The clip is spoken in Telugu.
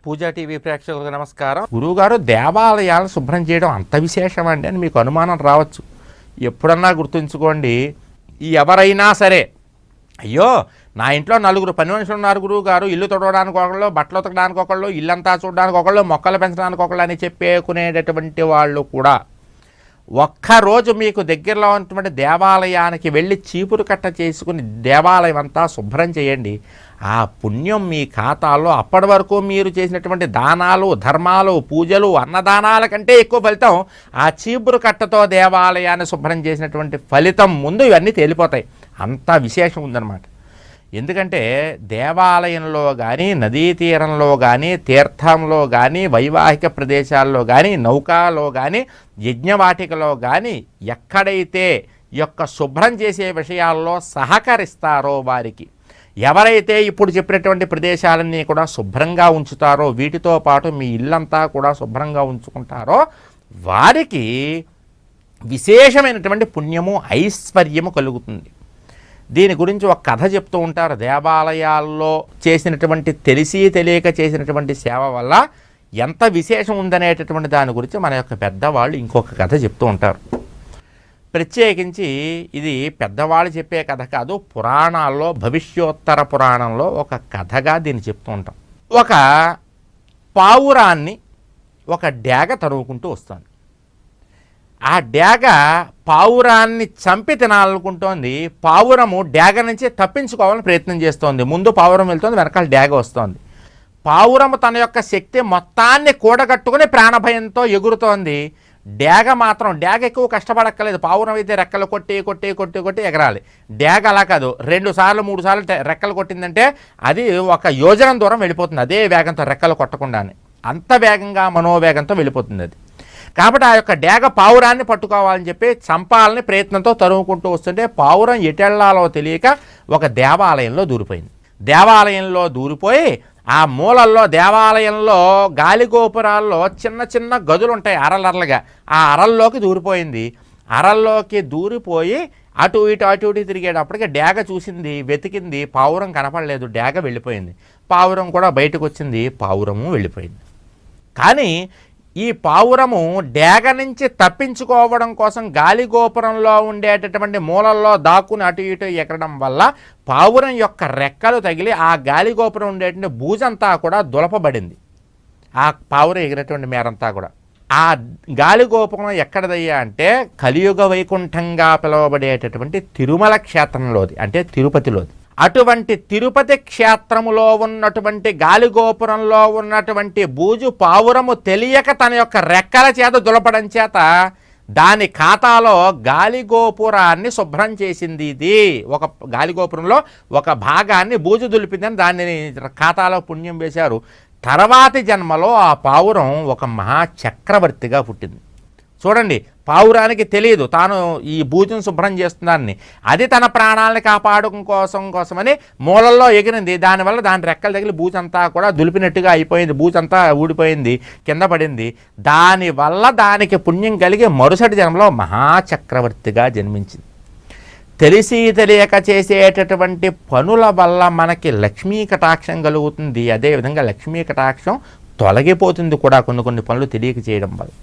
పూజా టీవీ ప్రేక్షకులకు నమస్కారం. గురువుగారు, దేవాలయాలను శుభ్రం చేయడం అంత విశేషం అండి అని మీకు అనుమానం రావచ్చు. ఎప్పుడన్నా గుర్తుంచుకోండి, ఎవరైనా సరే అయ్యో నా ఇంట్లో 4 పని మనుషులు ఉన్నారు గురువుగారు, ఇల్లు తుడవడానికి ఒకళ్ళు, బట్టలు ఉతకడానికి ఒకళ్ళు, ఇల్లంతా చూడడానికి ఒకళ్ళు, మొక్కలు పెంచడానికి ఒకళ్ళు అని చెప్పేకునేటటువంటి వాళ్ళు కూడా ఒక్కరోజు మీకు దగ్గరలో ఉన్నటువంటి దేవాలయానికి వెళ్ళి చీపురు కట్ట చేసుకుని దేవాలయం అంతా శుభ్రం చేయండి. ఆ పుణ్యం మీ ఖాతాలో అప్పటి వరకు మీరు చేసినటువంటి దానాలు, ధర్మాలు, పూజలు, అన్నదానాల కంటే ఎక్కువ ఫలితం ఆ చీపురు కట్టతో దేవాలయాన్ని శుభ్రం చేసినటువంటి ఫలితం ముందు ఇవన్నీ తేలిపోతాయి. అంత విశేషం ఉందన్నమాట. ఎందుకంటే దేవాలయంలో కానీ, నదీ తీరంలో కానీ, తీర్థంలో కానీ, వైవాహిక ప్రదేశాల్లో కానీ, నౌకాలో కానీ, యజ్ఞవాటికలో కానీ ఎక్కడైతే యొక్క శుభ్రం చేసే విషయాల్లో సహకరిస్తారో వారికి, ఎవరైతే ఇప్పుడు చెప్పినటువంటి ప్రదేశాలన్నీ కూడా శుభ్రంగా ఉంచుతారో, వీటితో పాటు మీ ఇల్లంతా కూడా శుభ్రంగా ఉంచుకుంటారో వారికి విశేషమైనటువంటి పుణ్యము, ఐశ్వర్యము కలుగుతుంది. దీని గురించి ఒక కథ చెప్తూ ఉంటారు. దేవాలయాల్లో చేసినటువంటి తెలిసి తెలియక చేసినటువంటి సేవ వల్ల ఎంత విశేషం ఉందనేటటువంటి దాని గురించి మన యొక్క పెద్దవాళ్ళు ఇంకొక కథ చెప్తూ ఉంటారు. ప్రత్యేకించి ఇది పెద్దవాళ్ళు చెప్పే కథ కాదు, పురాణాల్లో, భవిష్యోత్తర పురాణంలో ఒక కథగా దీన్ని చెప్తూ ఉంటాం. ఒక పావురాన్ని ఒక డేగ తరుముకుంటూ వస్తుంది. ఆ డేగ పావురాన్ని చంపి తినాలనుకుంటోంది. పావురము డేగ నుంచి తప్పించుకోవాలని ప్రయత్నం చేస్తోంది. ముందు పావురం వెళ్తోంది, వెనకాల డేగ వస్తోంది. పావురము తన యొక్క శక్తి మొత్తాన్ని కూడగట్టుకుని ప్రాణభయంతో ఎగురుతోంది. డేగ మాత్రం, డేగ ఎక్కువ కష్టపడక్కలేదు. పావురం అయితే రెక్కలు కొట్టి కొట్టి కొట్టి కొట్టి ఎగరాలి. డేగ అలా కాదు, 2 సార్లు 3 సార్లు రెక్కలు కొట్టిందంటే అది ఒక యోజనం దూరం వెళ్ళిపోతుంది. అదే వేగంతో, రెక్కలు కొట్టకుండానే అంత వేగంగా, మనోవేగంతో వెళ్ళిపోతుంది అది. కాబట్టి ఆ యొక్క డేగ పావురాన్ని పట్టుకోవాలని చెప్పి చంపాలని ప్రయత్నంతో తరుముకుంటూ వస్తుంటే పావురం ఎటెళ్లాలో తెలియక ఒక దేవాలయంలో దూరిపోయింది. దేవాలయంలో దూరిపోయి ఆ మూలల్లో, దేవాలయంలో గాలిగోపురాల్లో చిన్న చిన్న గదులు ఉంటాయి అరలర్లుగా, ఆ అరల్లోకి దూరిపోయింది. అరల్లోకి దూరిపోయి అటు ఇటు తిరిగేటప్పటికి డేగ చూసింది, వెతికింది, పావురం కనపడలేదు, డేగ వెళ్ళిపోయింది. పావురం కూడా బయటకు వచ్చింది, పావురము వెళ్ళిపోయింది. కానీ ఈ పావురము డేగ నుంచి తప్పించుకోవడం కోసం గాలిగోపురంలో ఉండేటటువంటి మూలల్లో దాక్కుని అటు ఇటు ఎగరడం వల్ల పావురం యొక్క రెక్కలు తగిలి ఆ గాలిగోపురం ఉండేటువంటి బూజంతా కూడా దులపబడింది. ఆ పావురం ఎగిరేటువంటి మేరంతా కూడా. ఆ గాలిగోపురం ఎక్కడదయ్యా అంటే కలియుగ వైకుంఠంగా పిలువబడేటటువంటి తిరుమల క్షేత్రంలోది, అంటే తిరుపతిలోది. అటువంటి తిరుపతి క్షేత్రములో ఉన్నటువంటి గాలిగోపురంలో ఉన్నటువంటి బూజు పావురము తెలియక తన యొక్క రెక్కల చేత దులపడం చేత దాని ఖాతాలో గాలిగోపురాన్ని శుభ్రం చేసింది. ఇది ఒక గాలిగోపురంలో ఒక భాగాన్ని బూజు దులిపిందని దాన్ని ఖాతాలో పుణ్యం వేశారు. తర్వాతి జన్మలో ఆ పావురం ఒక మహాచక్రవర్తిగా పుట్టింది. చూడండి, పావురానికి తెలియదు తాను ఈ బూజును శుభ్రం చేస్తున్నానని. అది తన ప్రాణాలను కాపాడడం కోసమని మూలల్లో ఎగిరింది. దానివల్ల దాని రెక్కలు తగిలి బూజంతా కూడా దులిపినట్టుగా అయిపోయింది, బూజంతా ఊడిపోయింది, కింద పడింది. దానివల్ల దానికి పుణ్యం కలిగి మరుసటి జన్మలో మహాచక్రవర్తిగా జన్మించింది. తెలిసి తెలియక చేసేటటువంటి పనుల వల్ల మనకి లక్ష్మీ కటాక్షం కలుగుతుంది. అదేవిధంగా లక్ష్మీ కటాక్షం తొలగిపోతుంది కూడా కొన్ని పనులు తెలియక చేయడం వల్ల.